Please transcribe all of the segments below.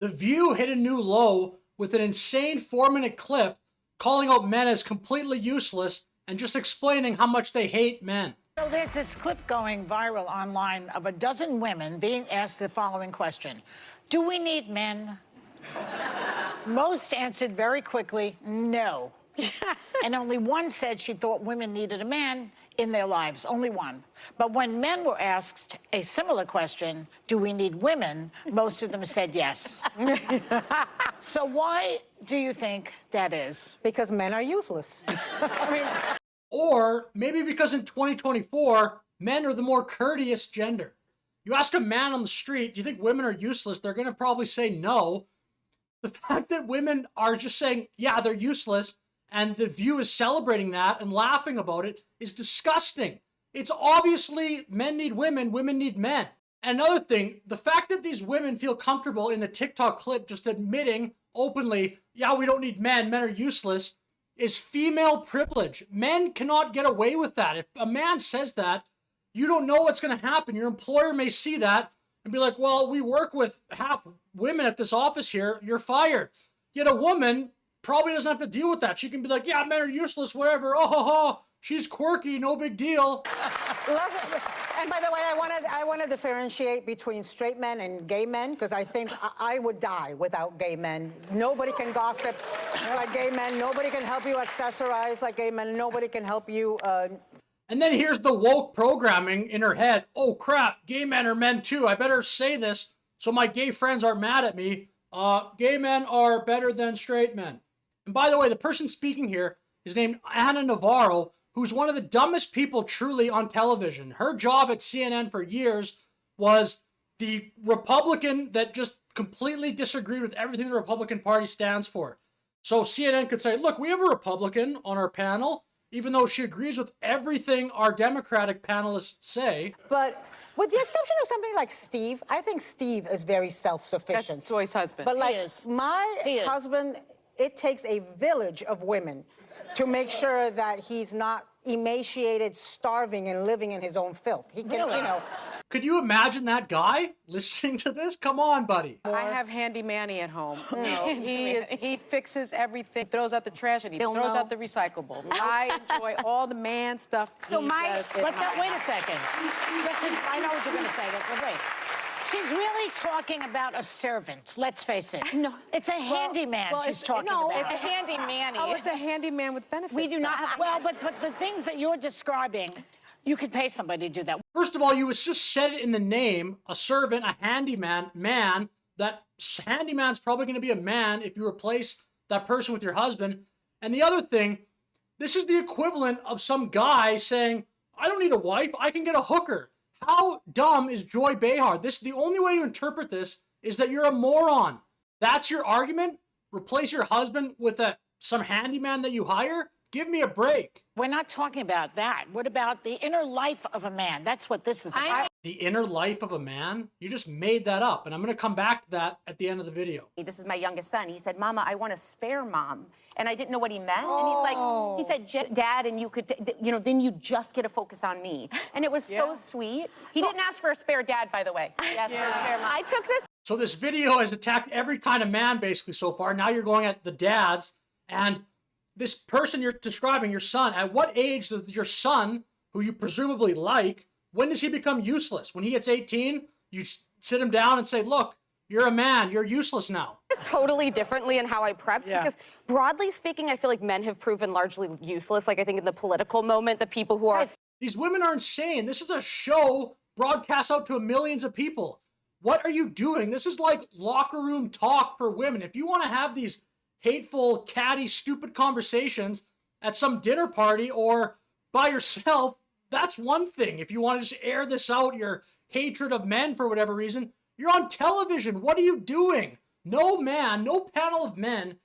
The View hit a new low with an insane 4-minute clip calling out men as completely useless and just explaining how much they hate men. So there's this clip going viral online of a dozen women being asked the following question: do we need men? Most answered very quickly, no. And only one said she thought women needed a man in their lives, only one. But when men were asked a similar question, do we need women, most of them said yes. So why do you think that is? Because men are useless. I mean, or maybe because in 2024, men are the more courteous gender. You ask a man on the street, do you think women are useless? They're going to probably say no. The fact that women are just saying, yeah, they're useless, and The View is celebrating that and laughing about it is disgusting. It's obviously men need women, women need men. And another thing, the fact that these women feel comfortable in the TikTok clip just admitting openly, yeah, we don't need men, men are useless, is female privilege. Men cannot get away with that. If a man says that, you don't know what's going to happen. Your employer may see that and be like, well, we work with half women at this office here, you're fired. Yet a woman probably doesn't have to deal with that. She can be like, yeah, men are useless, whatever. Oh, ho, ho. She's quirky, no big deal. love it. And by the way, I want to differentiate between straight men and gay men, because I think I would die without gay men. Nobody can gossip like gay men. Nobody can help you accessorize like gay men. Nobody can help you... And then here's the woke programming in her head. Oh, crap, gay men are men too. I better say this so my gay friends aren't mad at me. Gay men are better than straight men. And by the way, the person speaking here is named Navarro, who's one of the dumbest people truly on television. Her job at CNN for years was the Republican that just completely disagreed with everything the Republican Party stands for. So CNN could say, look, we have a Republican on our panel, even though she agrees with everything our Democratic panelists say. But with the exception of somebody like Steve, I think Steve is very self-sufficient. That's Joy's husband. But like my husband, it takes a village of women to make sure that he's not emaciated, starving, and living in his own filth. He can, you know. Could you imagine that guy listening to this? Come on, buddy. I have Handy Manny at home. He fixes everything, throws out the trash, and he throws out the recyclables. I enjoy all the man stuff. So wait a second. I know what you're going to say. But wait. She's really talking about a servant, let's face it. No. It's a handyman she's talking about. No, it's a handy manny. Oh, it's a handyman with benefits. We do not have... Well, but the things that you're describing, you could pay somebody to do that. First of all, you just said it in the name, a servant, a handyman, man. That handyman's probably going to be a man if you replace that person with your husband. And the other thing, this is the equivalent of some guy saying, I don't need a wife, I can get a hooker. How dumb is Joy Behar? The only way to interpret this is that you're a moron. That's your argument? Replace your husband with some handyman that you hire? Give me a break. We're not talking about that. What about the inner life of a man? That's what this is about. The inner life of a man? You just made that up, and I'm going to come back to that at the end of the video. This is my youngest son. He said, Mama, I want a spare mom. And I didn't know what he meant. And he said, Dad, and you could, then you just get a focus on me. And it was so sweet. He didn't ask for a spare dad, by the way. He asked for a spare mom. I took this. So this video has attacked every kind of man basically so far. Now you're going at the dads, and this person you're describing, your son, at what age does your son, who you presumably like, when does he become useless? When he gets 18, you sit him down and say, look, you're a man, you're useless now. It's totally differently in how I prep because broadly speaking, I feel like men have proven largely useless. Like I think in the political moment, the people who are... These women are insane. This is a show broadcast out to millions of people. What are you doing? This is like locker room talk for women. If you want to have these hateful, catty, stupid conversations at some dinner party or by yourself, that's one thing. If you want to just air this out, your hatred of men for whatever reason, you're on television. What are you doing? No man, no panel of men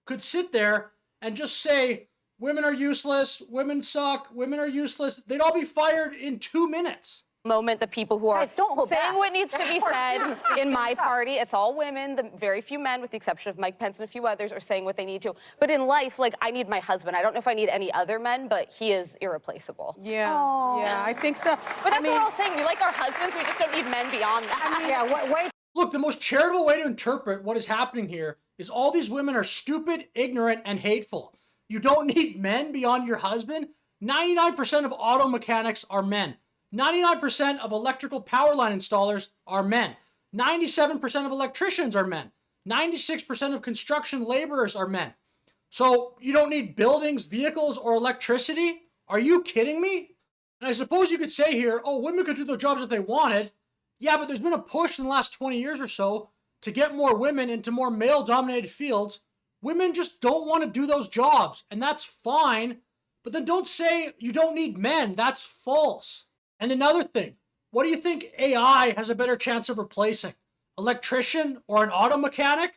could sit there and just say, women are useless, women suck, women are useless. They'd all be fired in 2 minutes. Moment, the people who are don't saying what needs to be said in my party. It's all women. The very few men, with the exception of Mike Pence and a few others, are saying what they need to. But in life, like, I need my husband. I don't know if I need any other men, but he is irreplaceable. Yeah, I think so. But that's what we're all saying. We like our husbands. We just don't need men beyond that. Yeah, wait. Look, the most charitable way to interpret what is happening here is all these women are stupid, ignorant, and hateful. You don't need men beyond your husband. 99% of auto mechanics are men. 99% of electrical power line installers are men. 97% of electricians are men. 96% of construction laborers are men. So you don't need buildings, vehicles, or electricity? Are you kidding me? And I suppose you could say here, oh, women could do their jobs if they wanted. Yeah, but there's been a push in the last 20 years or so to get more women into more male-dominated fields. Women just don't want to do those jobs, and that's fine. But then don't say you don't need men. That's false. And another thing, what do you think AI has a better chance of replacing? Electrician or an auto mechanic?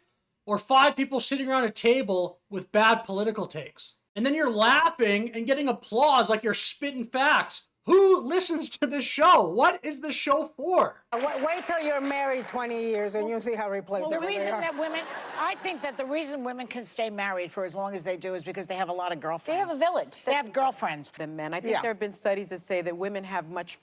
Or 5 people sitting around a table with bad political takes? And then you're laughing and getting applause like you're spitting facts. Who listens to this show? What is the show for? Wait till you're married 20 years and you'll see how replaceable Well, the they reason are. that women, I think that the reason women can stay married for as long as they do is because they have a lot of girlfriends. They have a village. They have girlfriends. Than men. I think Yeah. there have been studies that say that women have much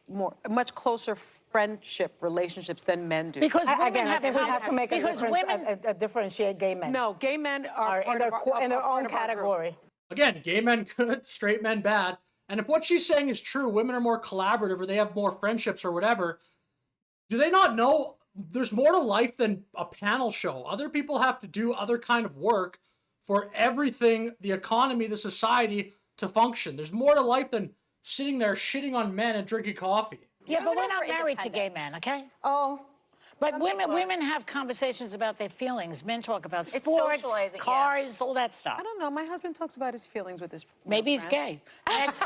closer friendship relationships than men do. Because women Again, I think we have to make a because difference, women, differentiate gay men. No, gay men are in part their, of our- in their are part own of our group. category. Again, gay men good, straight men bad. And if what she's saying is true, women are more collaborative or they have more friendships or whatever, do they not know there's more to life than a panel show? Other people have to do other kind of work for everything, the economy, the society to function. There's more to life than sitting there shitting on men and drinking coffee. yeah, but we're Women not are married to gay independent. men, okay? Oh, But women have conversations about their feelings. Men talk about It's sports, socializing, yeah. cars, all that stuff. I don't know. My husband talks about his feelings with his Maybe he's friends. gay. Next.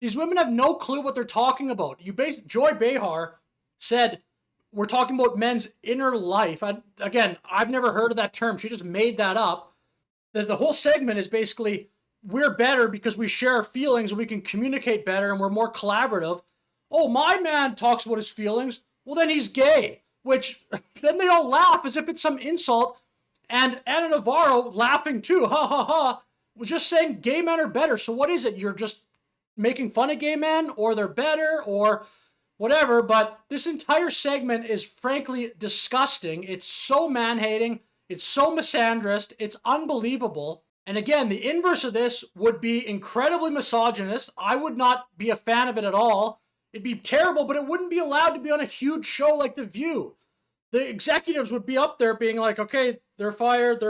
These women have no clue what they're talking about. Joy Behar said, we're talking about men's inner life. Again, I've never heard of that term. She just made that up. The whole segment is basically, we're better because we share our feelings and we can communicate better and we're more collaborative. Oh, my man talks about his feelings. Well, then he's gay. Which, then they all laugh as if it's some insult. And Anna Navarro laughing too. Ha ha ha. Was just saying gay men are better. So what is it? You're just making fun of gay men, or they're better, or whatever. But this entire segment is frankly disgusting. It's so man-hating. It's so misandrist. It's unbelievable. And again, the inverse of this would be incredibly misogynist. I would not be a fan of it at all. It'd be terrible, but it wouldn't be allowed to be on a huge show like The View. The executives would be up there being like, okay, they're fired,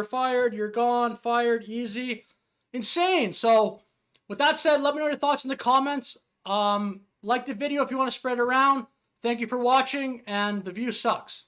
you're gone, fired, easy. Insane. So with that said, let me know your thoughts in the comments. Like the video if you want to spread it around. Thank you for watching, and The View sucks.